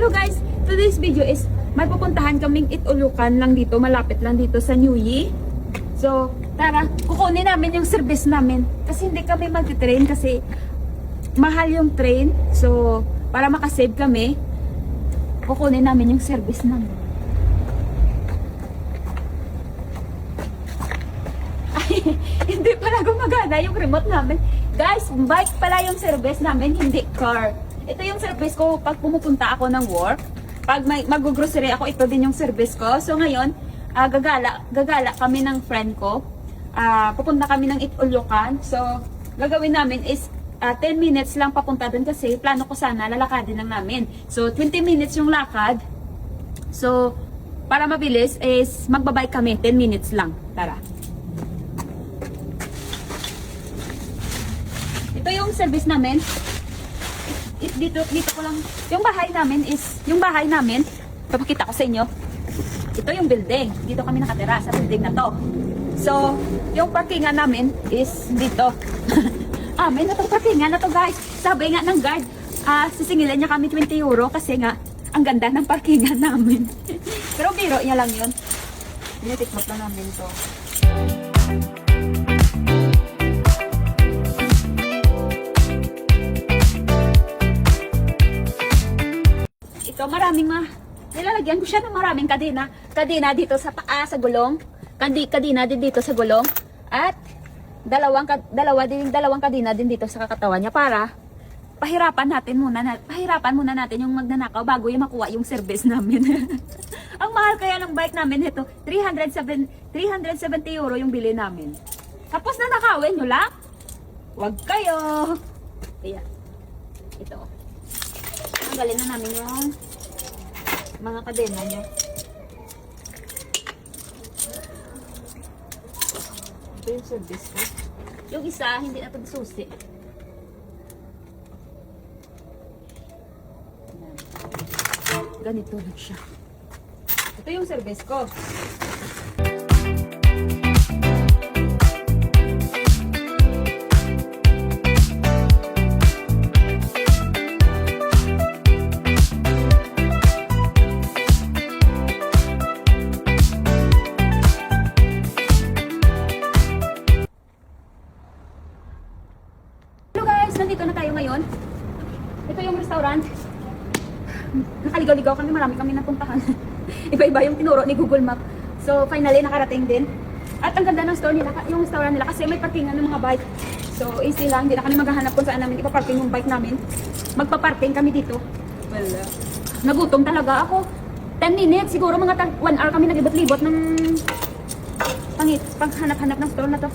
Hello guys, today's video is may pupuntahan kaming Itulucan lang dito, malapit lang dito sa New Year. So, tara, kukunin namin yung service namin kasi hindi kami mag-train kasi mahal yung train. So, para makasave kami, kukunin namin yung service namin. Ay, hindi pala gumagana yung remote namin. Guys, bike pala yung service namin, hindi car. Ito yung service ko pag pumupunta ako ng work. Pag mag-grocery ako, ito din yung service ko. So ngayon, gagala kami ng friend ko. Pupunta kami ng Itulucan. So, gagawin namin is 10 minutes lang papunta dun kasi plano ko sana lalakadin lang namin. So, 20 minutes yung lakad. So, para mabilis is magbabay kami, 10 minutes lang. Tara. Ito yung service namin. Dito ko lang. Yung bahay namin, papakita ko sa inyo. Ito yung building. Dito kami nakatira sa building na to. So, yung parkingan namin is dito. Amin na itong parkingan na to guys. Sabi nga ng guard, sisingilan niya kami 20 euro kasi nga, ang ganda ng parkingan namin. Pero biro niya lang yun. Binitikmot lang namin to. Ito, nilalagyan ko siya ng maraming kadena. Kadena dito sa paa, sa gulong. Kadena din dito sa gulong. At dalawang kadena din dito sa kakatawan niya para pahirapan muna natin yung magnanakaw bago yung makuha yung service namin. Ang mahal kaya ng bike namin ito, 370 euro yung bili namin. Tapos nanakawin nyo lang? Wag kayo. Ayan. Ito. Tanggalin na namin yung mga kadena niya. Ito yung service ko. Yung isa, hindi na ito susi. Ganito lang siya. Ito yung service ko. Nandito na tayo ngayon. Ito yung restaurant. Nakaligaw-ligaw kami, marami kami napuntahan. Iba-iba yung tinuro ni Google Map. So finally nakarating din. At ang ganda ng store nila, yung restaurant nila kasi may parkingan ng mga bike. So easy lang, hindi na kami maghahanap kung saan namin ipaparking yung bike namin. Magpaparking kami dito. Well, nagutom talaga ako. 10 minutes, siguro mga 1 hour kami nag-libot-libot ng paghanap-hanap ng store na to.